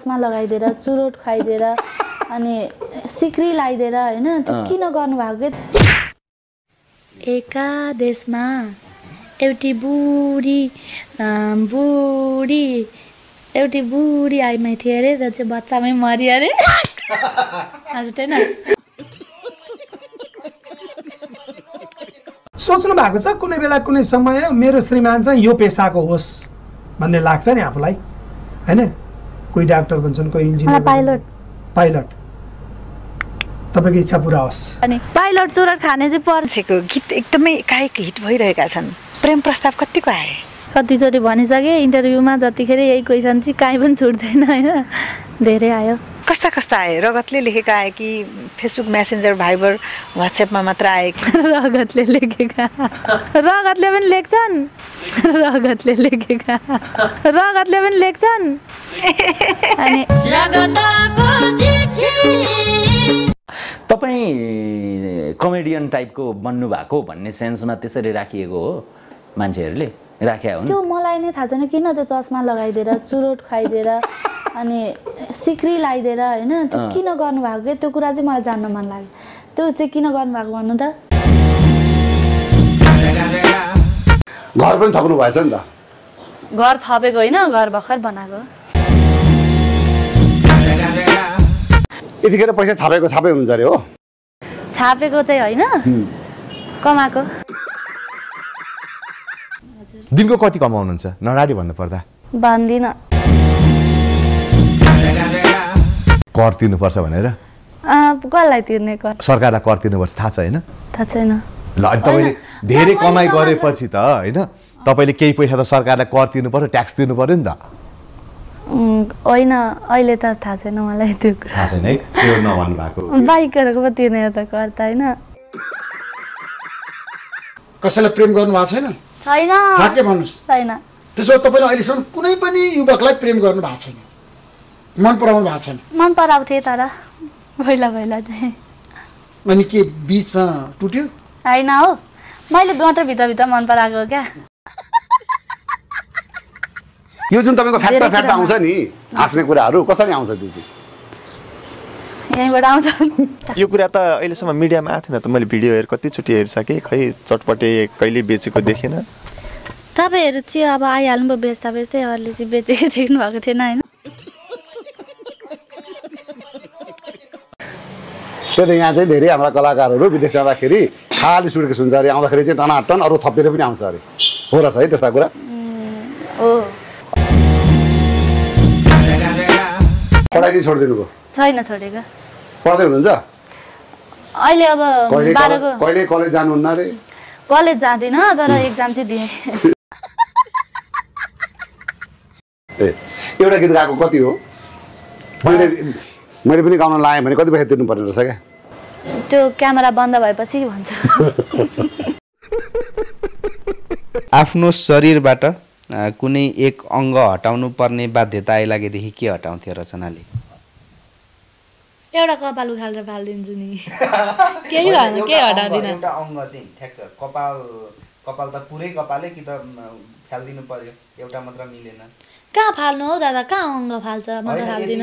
चस्मा लगाइदिएर चुरोट खुवाइदिएर अनि सिक्री लगाइदिएर हैन त्यो किन गर्नुभएको के एका देशमा एउटी बुढी आइमै थियो अरे र चाहिँ बच्चामै मर्यो अरे हजुर हैन सोच्नु भएको छ कुनै बेला कुनै समय मेरो श्रीमान चाहिँ यो पेसाको होस् भन्ने लाग्छ नि आफूलाई हैन कोही डाक्टर बन्छन् कोही इन्जिनियर पाइलट तपाईको इच्छा पूरा होस् अनि पाइलट चुरोट खाने चाहिँ पर्छेको गीत एकदमै एकाएक हिट भइरहेका छन् प्रेम प्रस्ताव कतिको आए कतिचोटि भनिसके इन्टरभ्यूमा जतिखेर यही क्वेसन चाहिँ काहीँ पनि छुट्दैन हैन धेरै आयो कस्ता आए रगतले लेखेका आए कि फेसबुक मेसेन्जर भाइबर व्हाट्सएपमा मात्र आए कि रगतले लेखेका रगतले पनि लेख्छन् अनि तपाई कमेडियन टाइपको बन्नु भएको भन्ने सेन्समा त्यसरी राखिएको हो मान्छेहरूले राख्या हुन् त्यो मलाई नै थाहा छैन किन त्यो चस्मा लगाइदिएर चुरोट खुवाइदिएर अनि सिक्री लगाइदिएर हैन त्यो किन गर्नुभएको के त्यो कुरा चाहिँ मलाई जान्न मन लाग्यो त्यो चाहिँ किन गर्नुभएको भन्नु त घर पनि थप्नु भएछ नि त घर थपेको हैन घर भर्खर बनाएको यतिखेर पैसा छापे हुन्छ अरे हो छापेको चाहिँ हैन कमाएको दिनको कति कमाउनुहुन्छ नराडी भन्नु पर्दा भन्दिन कर तिर्नुपर्छ भनेर कसलाई तिर्ने कर सरकारलाई कर तिर्नुपर्छ थाहा छ हैन थाहा छैन ल अनि तपाईले धेरै कमाइ गरेपछि त हैन तपाईले केही पैसा त सरकारलाई कर तिर्नुपर्छ ट्याक्स तिर्नु पर्यो नि त होइन अहिले त थाहा छैन मलाई त्यो थाहा छैन है त्यो नभन्नु भएको बाइकहरुको पो तिर्ने त कर त हैन कसैलाई प्रेम गर्नु भएको छैन छैन ठ्याक्कै भन्नुस् छैन त्यसो भए तपाईले अहिलेसम्म कुनै पनि युवकलाई प्रेम गर्नु भएको छैन मन पराउनु भएको छैन मन पराउँथे तर पहिला चाहिँ अनि के बीचमा टुट्यो हैन हो मैले मात्र भित्र मन पराएको क्या यो जुन तपाईको फ्याक्ट आउँछ नि हाँस्ने कुराहरु कसरी आउँछ त्यो चाहिँ यहीँबाट आउँछ यो कुरा त अहिलेसम्म मिडियामा आएको थिएन त मैले भिडियो हेर कतिचोटि हेरिसकेँ खै चटपटे कहिले बेचेको देखेन तपाईहरु चाहिँ अब आइहाल्नु भयो बेच्दै अरूले चाहिँ बेचेको देख्नु भएको थिएन हैन त्यही त यहाँ चाहिँ धेरै हाम्रा कलाकारहरू विदेश जाँदाखेरि खाली सुटकेस हुन्छ अरे आउँदाखेरि चाहिँ टनाटन अरू थपेर पनि आउँछ अरे हो र है त्यस्ता कुरा हो पढाइ चाहिँ छोडिदिनु भयो छैन छोडेको पढ्दै हुनुहुन्छ अहिले अब 12 को कहिले कलेज जानुहुन्न रे कलेज जाँदिन तर एक्जाम चाहिँ दिए ए एउटा गीत गाएको कति हो मैले पनि गाउन लाएँ भने कति पैसा तिर्नु पर्ने रहेछ क्या त्यो क्यामेरा बन्द भएपछि भन्छ आफ्नो शरीरबाट कुनै एक अंग हटाउनु पर्ने बाध्यता आइलागेदेखि के हटाउँथे रचनाले एउटा कपाल उखालेर फाल्दिन्छु नि केही होइन के हटाउँदिन एउटा अंग चाहिँ ठ्याक्क कपाल त पुरै कपालै कि त फाल्दिनु पर्यो एउटा मात्र मिलेन कहाँ फाल्नु हो दादा कहाँ अंग फाल्छ म त फाल्दिन